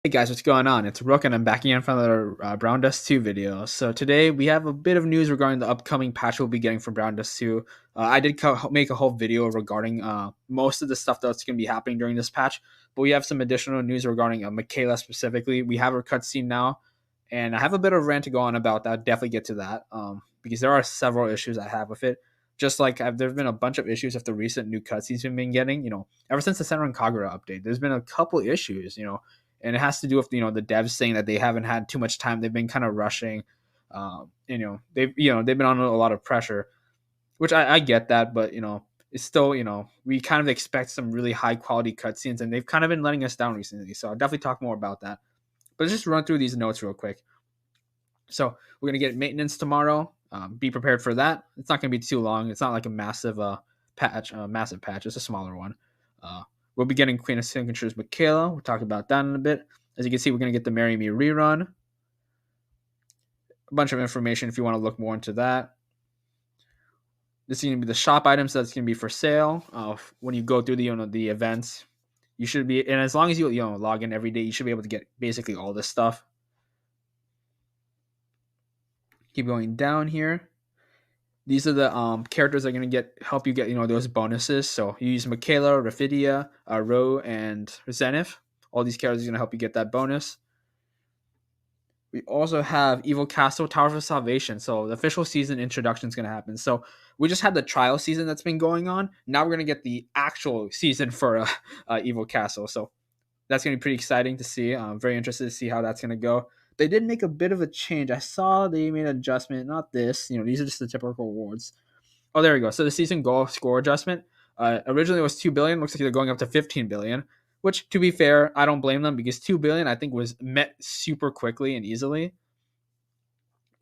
Hey guys, what's going on? It's Rook and I'm back again for another Brown Dust 2 video. So today we have a bit of news regarding the upcoming patch we'll be getting from Brown Dust 2. I did make a whole video regarding most of the stuff that's going to be happening during this patch, but we have some additional news regarding Michaela specifically. We have her cutscene now, and I have a bit of a rant to go on about that. Definitely get to that because there are several issues I have with it. Just like there's been a bunch of issues with the recent new cutscenes we've been getting. Ever since the Senran Kagura update, there's been a couple issues. And it has to do with the devs saying that they haven't had too much time. They've been kind of rushing. They've been under a lot of pressure, which I get that, but it's still we kind of expect some really high quality cutscenes, and they've kind of been letting us down recently. So I'll definitely talk more about that. But let's just run through these notes real quick. So we're gonna get maintenance tomorrow. Be prepared for that. It's not gonna be too long. It's not like a massive massive patch. It's a smaller one. We'll be getting Queen of Signatures Michaela. We'll talk about that in a bit. As you can see, we're going to get the Marry Me rerun. A bunch of information if you want to look more into that. This is going to be the shop items that's going to be for sale. When you go through the events, you should be, and as long as you log in every day, you should be able to get basically all this stuff. Keep going down here. These are the characters that are going to help you get those bonuses. So you use Michaela, Raphidia, Ro, and Zenith. All these characters are going to help you get that bonus. We also have Evil Castle Tower of Salvation. So the official season introduction is going to happen. So we just had the trial season that's been going on. Now we're going to get the actual season for Evil Castle. So that's going to be pretty exciting to see. I'm very interested to see how that's going to go. They did make a bit of a change. I saw they made an adjustment. Not this. These are just the typical awards. Oh, there we go. So the season goal score adjustment. Originally it was 2 billion. Looks like they're going up to 15 billion. Which, to be fair, I don't blame them because 2 billion I think was met super quickly and easily.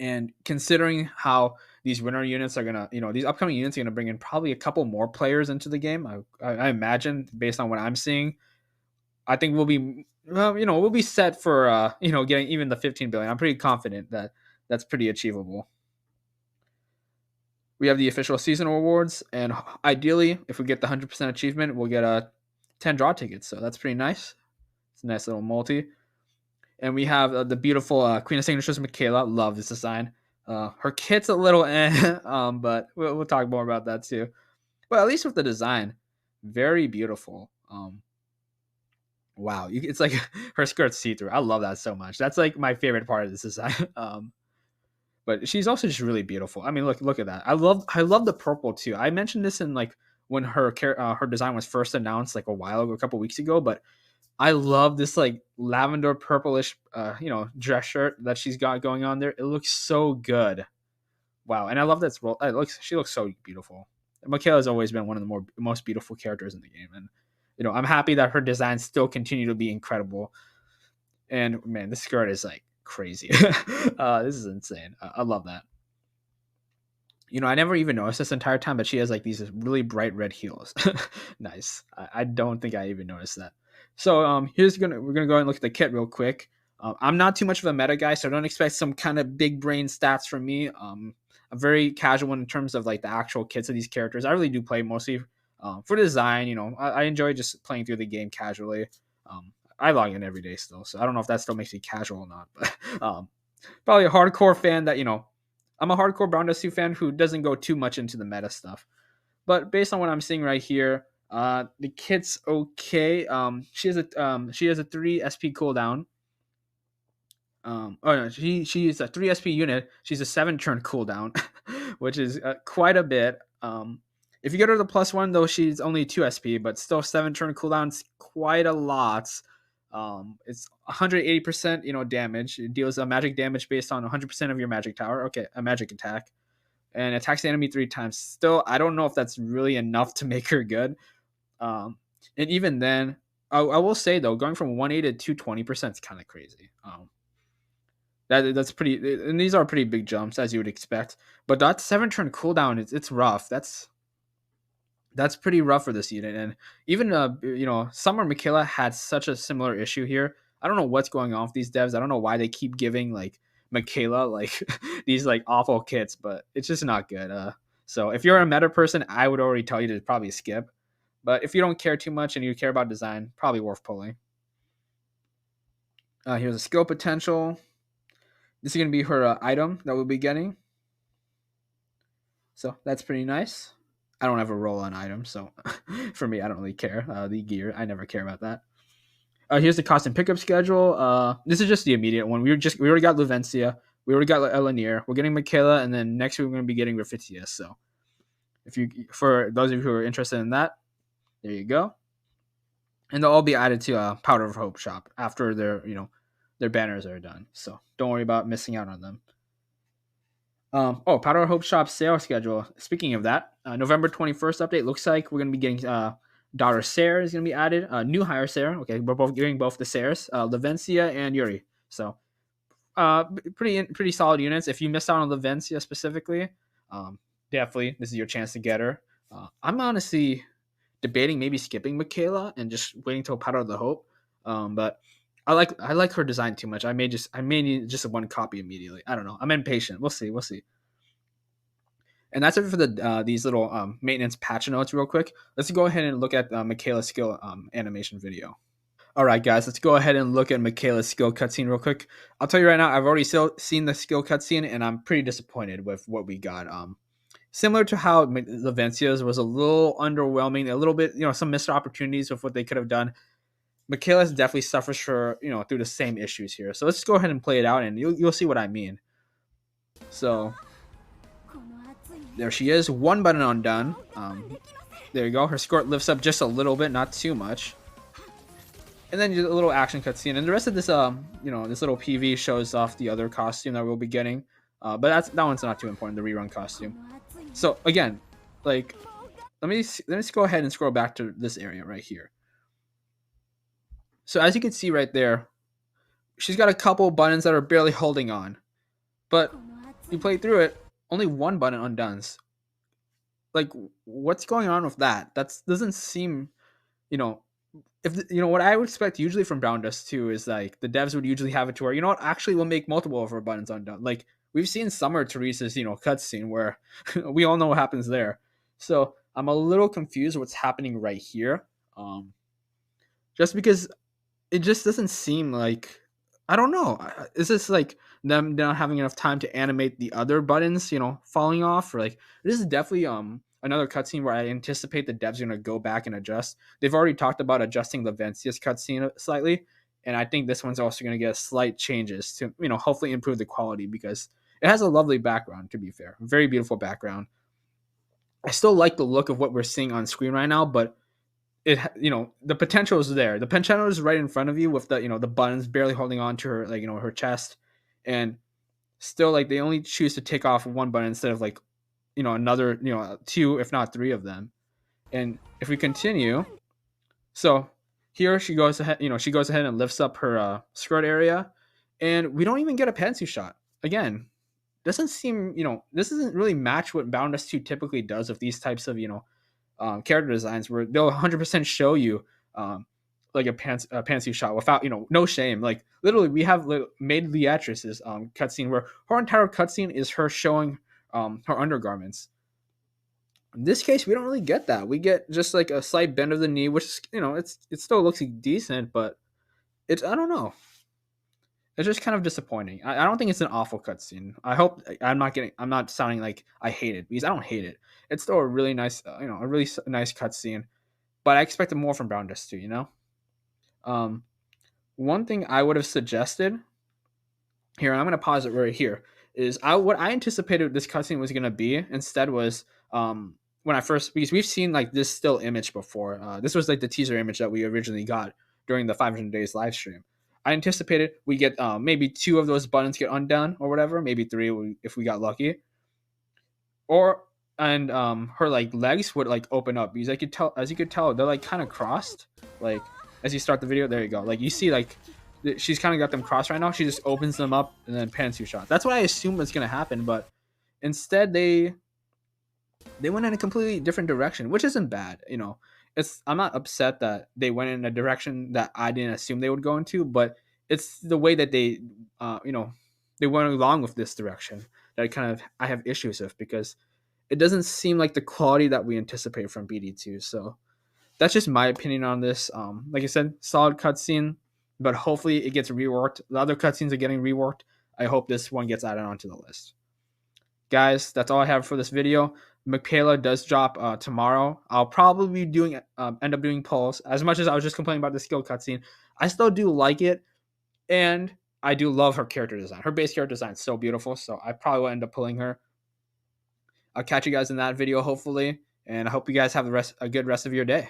And considering how these winner units are gonna, these upcoming units are gonna bring in probably a couple more players into the game. I imagine based on what I'm seeing, I think we'll be set for getting even the 15 billion. I'm pretty confident that that's pretty achievable. We have the official seasonal awards, and ideally, if we get the 100% achievement, we'll get 10 draw tickets. So that's pretty nice. It's a nice little multi. And we have the beautiful Queen of Signatures Michaela. Love this design. Her kit's a little but we'll talk more about that too. But at least with the design, very beautiful. Wow, it's like her skirt's see-through. I love that so much. That's like my favorite part of this design. But she's also just really beautiful. I mean, look at that. I love the purple too. I mentioned this in like when her design was first announced like a while ago, a couple weeks ago. But I love this like lavender purplish, dress shirt that she's got going on there. It looks so good. Wow, and I love that. She looks so beautiful. Michaela has always been one of the most beautiful characters in the game, and I'm happy that her designs still continue to be incredible. And man, this skirt is like crazy. This is insane. I love that. I never even noticed this entire time, but she has like these really bright red heels. Nice. I don't think I even noticed that. So we're gonna go and look at the kit real quick. I'm not too much of a meta guy, so don't expect some kind of big brain stats from me. I'm very casual in terms of like the actual kits of these characters. I really do play mostly for design. I enjoy just playing through the game casually. I log in every day still, so I don't know if that still makes me casual or not, but probably a hardcore fan that I'm a hardcore Brown Dust 2 fan who doesn't go too much into the meta stuff. But based on what I'm seeing right here, the kit's okay. She has a 3 SP cooldown. Oh no, she is a 3 SP unit. She's a 7 turn cooldown, which is quite a bit. If you get her the +1 though, she's only 2 SP, but still 7 turn cooldowns quite a lot. It's 180% damage. It deals a magic damage based on 100% of your magic tower. Okay, a magic attack, and attacks the enemy 3 times. Still, I don't know if that's really enough to make her good. And even then, I will say though, going from 180 to 220% is kind of crazy. That's pretty, and these are pretty big jumps as you would expect. But that 7 turn cooldown, it's rough. That's pretty rough for this unit. And even Summer Michaela had such a similar issue here. I don't know what's going on with these devs. I don't know why they keep giving like Michaela like these like awful kits, but it's just not good. So if you're a meta person, I would already tell you to probably skip. But if you don't care too much and you care about design, probably worth pulling. Here's a skill potential. This is going to be her item that we'll be getting. So that's pretty nice. I don't ever roll on items, so for me, I don't really care. The gear, I never care about that. Here's the cost and pickup schedule. This is just the immediate one. We already got Luvencia. We already got Elenier. We're getting Michaela, and then next week we're going to be getting Raffitius. So if you, for those of you who are interested in that, there you go. And they'll all be added to Powder of Hope shop after their banners are done. So don't worry about missing out on them. Powder of Hope shop sale schedule. Speaking of that, November 21st update looks like we're gonna be getting daughter Sarah is gonna be added. New hire Sarah. Okay, we're both getting both the Sarahs, Levencia and Yuri. So pretty solid units. If you missed out on Levencia specifically, definitely this is your chance to get her. I'm honestly debating maybe skipping Michaela and just waiting till Powder of the Hope. But I like her design too much. I may need just one copy immediately. I don't know. I'm impatient. We'll see. And that's it for the these little maintenance patch notes real quick. Let's go ahead and look at Michaela's skill animation video. All right, guys, let's go ahead and look at Michaela's skill cutscene real quick. I'll tell you right now, I've already seen the skill cutscene, and I'm pretty disappointed with what we got. Similar to how Levencia's was a little underwhelming, a little bit, some missed opportunities with what they could have done. Michaela's definitely suffers through the same issues here. So let's go ahead and play it out, and you'll see what I mean. So there she is, one button undone. There you go. Her skirt lifts up just a little bit, not too much. And then a little action cutscene, and the rest of this, this little PV shows off the other costume that we'll be getting. But that one's not too important, the rerun costume. So again, let me go ahead and scroll back to this area right here. So as you can see right there, she's got a couple buttons that are barely holding on, but you play through it, only one button undones. Like, what's going on with that? That doesn't seem, what I would expect usually from BROWNDUST too is like the devs would usually have it to where actually we'll make multiple of her buttons undone. Like we've seen Summer Teresa's cutscene where we all know what happens there. So I'm a little confused what's happening right here. Just because it just doesn't seem like, I don't know. Is this like them not having enough time to animate the other buttons, falling off? Or like this is definitely another cutscene where I anticipate the devs are gonna go back and adjust. They've already talked about adjusting Levencia's cutscene slightly, and I think this one's also gonna get slight changes to hopefully improve the quality because it has a lovely background. To be fair, very beautiful background. I still like the look of what we're seeing on screen right now, but the potential is there. The potential is right in front of you with the buttons barely holding on to her her chest, and still like they only choose to take off one button instead of like another two if not three of them. And if we continue, so here she goes ahead and lifts up her skirt area, and we don't even get a pantsuit shot again. Doesn't seem this doesn't really match what BROWNDUST 2 typically does with these types of character designs where they'll 100% show you like a pantsuit shot without no shame. Like literally we have made Beatrice's cutscene where her entire cutscene is her showing her undergarments. In this case we don't really get that. We get just like a slight bend of the knee, which it still looks decent, but I don't know, it's just kind of disappointing. I don't think it's an awful cutscene. I hope I'm not sounding like I hate it because I don't hate it. It's still a really nice, a really nice cutscene, but I expected more from BROWNDUST 2. One thing I would have suggested here, and I'm gonna pause it right here, is what I anticipated this cutscene was gonna be instead was when I first, because we've seen like this still image before. This was like the teaser image that we originally got during the 500 days live stream. I anticipated we get maybe two of those buttons get undone or whatever, maybe three if we got lucky, and her like legs would like open up because as you could tell they're like kind of crossed. Like as you start the video, there you go. Like you see like she's kind of got them crossed right now. She just opens them up and then pantsuit shot. That's what I assumed was gonna happen, but instead they went in a completely different direction, which isn't bad. I'm not upset that they went in a direction that I didn't assume they would go into, but it's the way that they they went along with this direction that I have issues with because it doesn't seem like the quality that we anticipate from BD2. So that's just my opinion on this. Like I said, solid cutscene. but hopefully it gets reworked. The other cutscenes are getting reworked. I hope this one gets added onto the list. Guys, that's all I have for this video. Michaela does drop tomorrow. I'll probably be doing end up doing polls. As much as I was just complaining about the skill cutscene, I still do like it, and I do love her character design. Her base character design is so beautiful, so I probably will end up pulling her. I'll catch you guys in that video, hopefully, and I hope you guys have a good rest of your day.